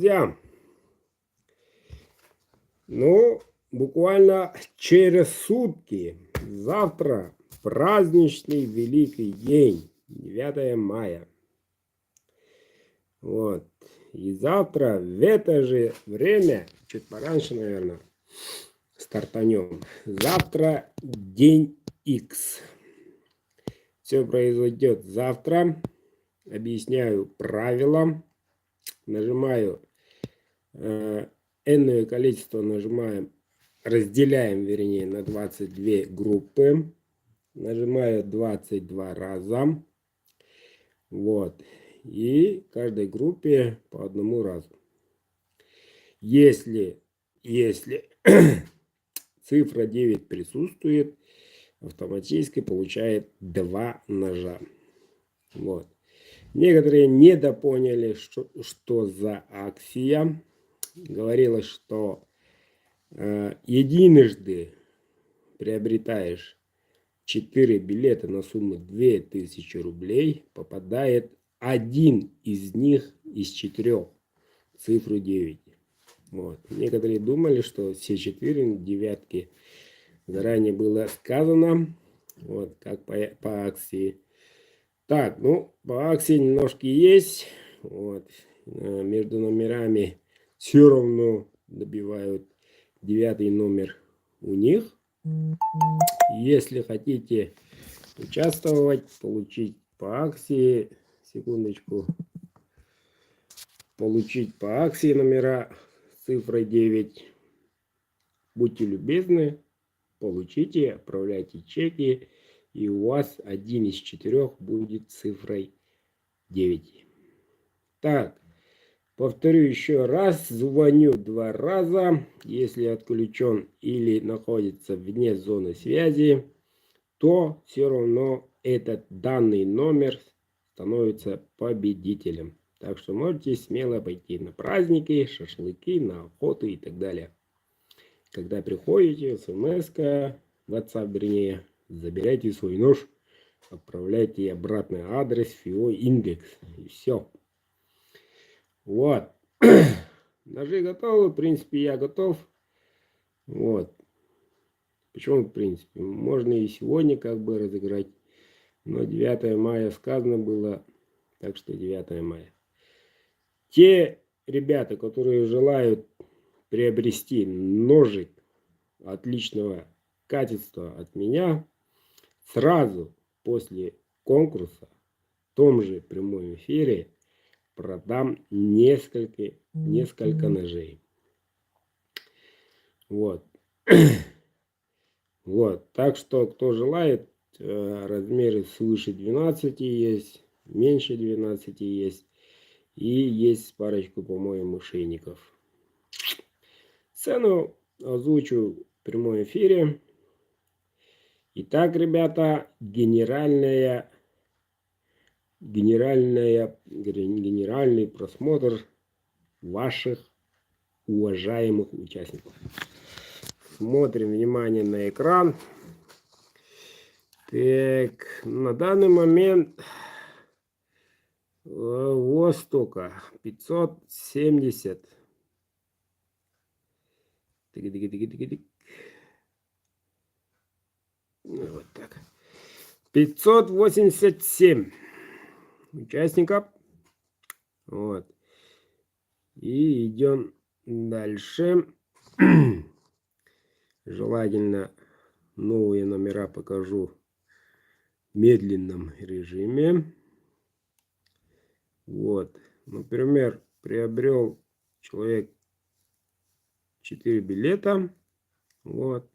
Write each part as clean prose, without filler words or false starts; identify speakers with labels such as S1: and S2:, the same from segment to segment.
S1: Друзья, буквально через сутки, завтра праздничный великий день, 9 мая. Вот. И завтра в это же время, чуть пораньше, наверное, стартанем. Завтра день X. Все произойдет завтра. Объясняю правила. Нажимаю энное количество, разделяем, вернее, на 22 группы. Нажимаю 22 раза. Вот. И каждой группе по одному разу. Если цифра 9 присутствует, автоматически получает 2 ножа. Вот. Некоторые недопоняли, что за акция. Говорилось, что единожды приобретаешь 4 билета на сумму 2000 рублей, попадает один из них из 4, цифру 9. Вот. Некоторые думали, что все 4 девятки заранее было сказано, вот, как по акции. Так, по акции немножко есть, вот, между номерами все равно добивают 9 номер у них. Если хотите участвовать, получить по акции, секундочку, получить по акции номера с цифрой 9, будьте любезны, получите, отправляйте чеки, и у вас один из 4 будет цифрой 9. Так, повторю еще раз, звоню 2 раза, если отключен или находится вне зоны связи, то все равно этот данный номер становится победителем. Так что можете смело пойти на праздники, шашлыки, на охоту и так далее. Когда приходите, смс-ка, WhatsApp, вернее, забирайте свой нож, отправляйте обратный адрес, ФИО, индекс, и все. Вот. Ножи готовы, в принципе, я готов. Вот. Почему, в принципе, можно и сегодня как бы разыграть. Но 9 мая сказано было, так что 9 мая. Те ребята, которые желают приобрести ножик отличного качества от меня, сразу после конкурса в том же прямом эфире продам несколько ножей. Вот. Вот. Так что, кто желает, размеры свыше 12 есть, меньше 12 есть. И есть парочку, по-моему, мошенников. Цену озвучу в прямом эфире. Итак, ребята, генеральный просмотр ваших уважаемых участников. Смотрим, внимание, на экран. Так, на данный момент вот столько, 570. Вот так. 587 участников. Вот. И идем дальше. Желательно новые номера покажу в медленном режиме. Вот. Например, приобрел человек 4 билета. Вот.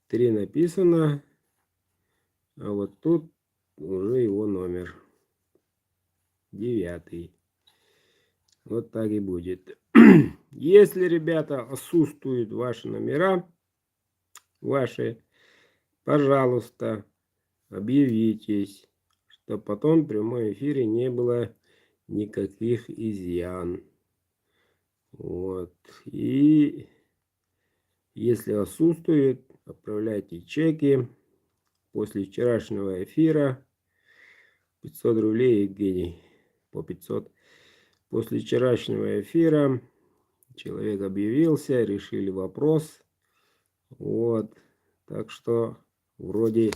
S1: 3 написано. А вот тут уже его номер. 9. Вот так и будет. Если, ребята, отсутствуют ваши номера, пожалуйста, объявитесь, чтобы потом в прямом эфире не было никаких изъян. Вот. И если отсутствует, отправляйте чеки. После вчерашнего эфира 500 рублей, Евгений, по 500. После вчерашнего эфира Человек объявился, решили вопрос. Вот. Так что вроде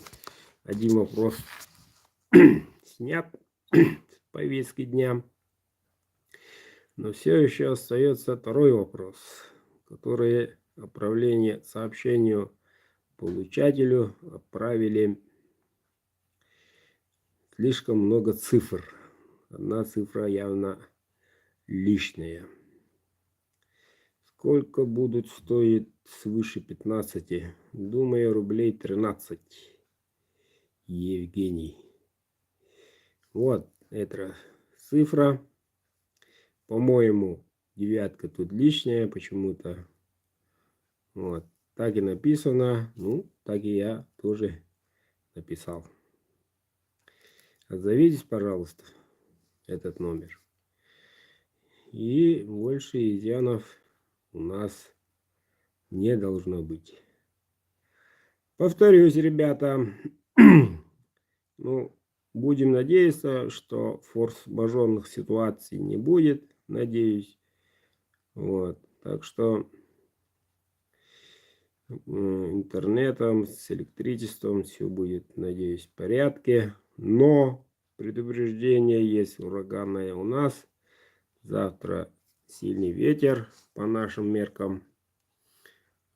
S1: один вопрос снят с повестки дня. Но все еще остается второй вопрос, который отправление сообщению получателю отправили слишком много цифр. Одна цифра явно лишняя. Сколько будут стоить свыше 15? Думаю, рублей 13. Евгений. Вот эта цифра. По-моему, девятка тут лишняя почему-то. Вот. Так и написано. Ну, так и я тоже написал. Отзовитесь, пожалуйста, этот номер. И больше изъянов у нас не должно быть. Повторюсь, ребята, ну, будем надеяться, что форс-мажорных ситуаций не будет, надеюсь. Вот, так что интернетом, с электричеством все будет, надеюсь, в порядке. Но предупреждение есть ураганное у нас. Завтра сильный ветер по нашим меркам.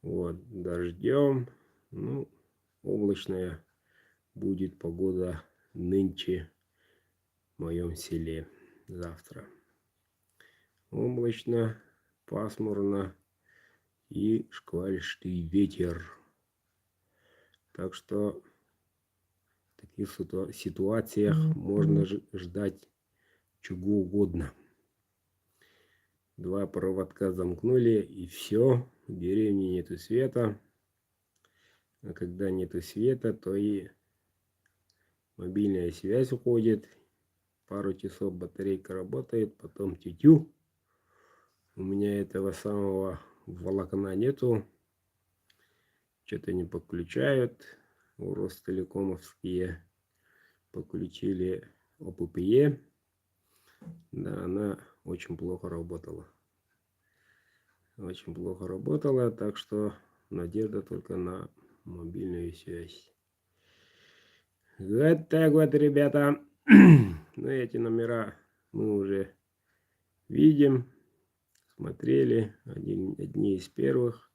S1: Вот, дождем. Ну, облачная будет погода нынче в моем селе завтра. Облачно, пасмурно и шквалистый ветер. Так что в таких ситуациях можно ждать чего угодно. Два проводка замкнули, и все, в деревне нету света. А когда нету света, то и мобильная связь уходит. Пару часов батарейка работает, потом тю-тю. У меня этого самого волокна нету. Что-то не подключают. У Ростелекомовские подключили ОППЕ. Да, она очень плохо работала. Очень плохо работала, так что надежда только на мобильную связь. Вот так вот, ребята. Ну, эти номера мы уже видим, смотрели. Одни из первых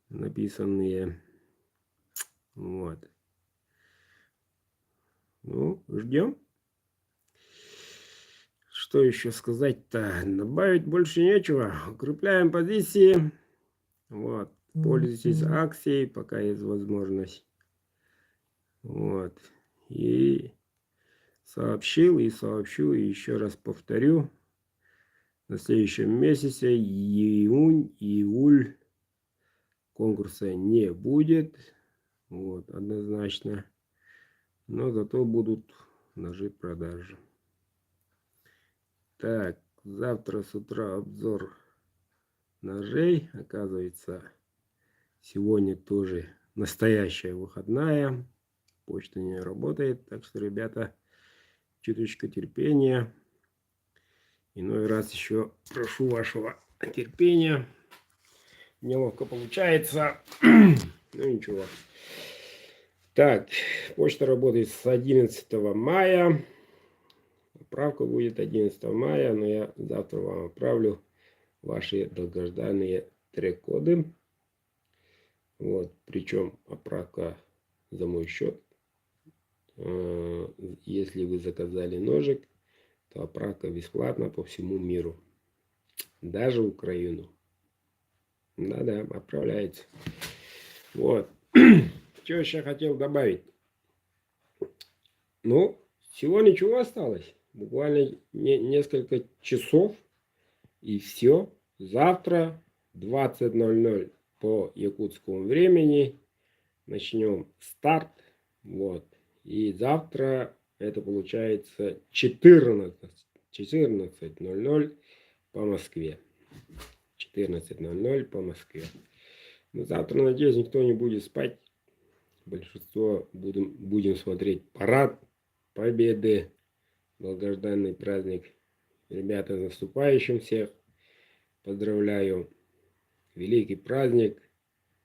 S1: написанные. Вот. Ну, ждем. Что еще сказать-то? Добавить больше нечего. Укрепляем позиции. Вот. Пользуйтесь акцией, пока есть возможность. Вот. И сообщил, и сообщу, и еще раз повторю. На следующем месяце, июнь, июль, конкурса не будет. Вот, однозначно. Но зато будут ножи продажи. Так, завтра с утра обзор ножей. Оказывается, сегодня тоже настоящая выходная. Почта не работает. Так что, ребята, чуточку терпения. Иной раз еще прошу вашего терпения. Неловко получается. Ну ничего. Так, почта работает с 11 мая. Отправка будет 11 мая, но я завтра вам отправлю ваши долгожданные трек-коды. Вот, причем отправка за мой счет. Если вы заказали ножик, то отправка бесплатна по всему миру. Даже Украину. Да-да, отправляется. Вот. Что еще хотел добавить? Ну, всего ничего осталось. Буквально несколько часов. И все. Завтра 20:00 по якутскому времени начнем старт. Вот. И завтра это получается 14:00 по Москве. 14:00 по Москве. Но завтра, надеюсь, никто не будет спать. Большинство будем смотреть парад Победы. Долгожданный праздник. Ребята, с наступающим всех. поздравляю. Великий праздник,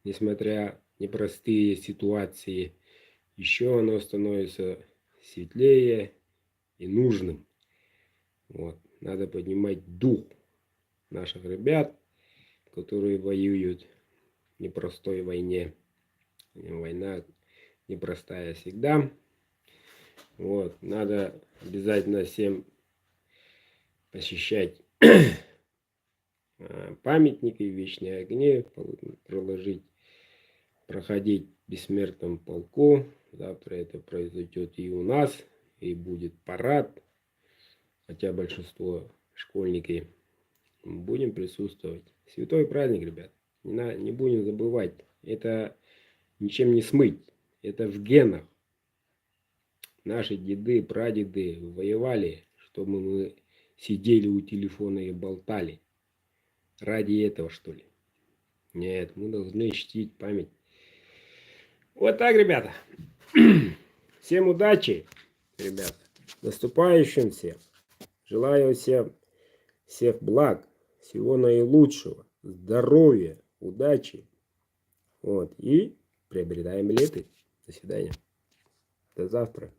S1: несмотря непростые ситуации, еще оно становится светлее и нужным. Вот. Надо поднимать дух наших ребят, которые воюют в непростой войне. Война непростая всегда. Вот. Надо обязательно всем посещать памятники, вечные огни, проходить в бессмертном полку. Завтра это произойдет и у нас, и будет парад. Хотя большинство школьники будем присутствовать. Святой праздник, ребят. Не будем забывать. Это ничем не смыть. Это в генах. Наши деды, прадеды воевали, чтобы мы сидели у телефона и болтали. Ради этого, что ли? Нет, мы должны чтить память. Вот так, ребята. Всем удачи, ребята. Наступающим всем. Желаю всех благ, всего наилучшего, здоровья, удачи. Вот. И приобретаем билеты. До свидания. До завтра.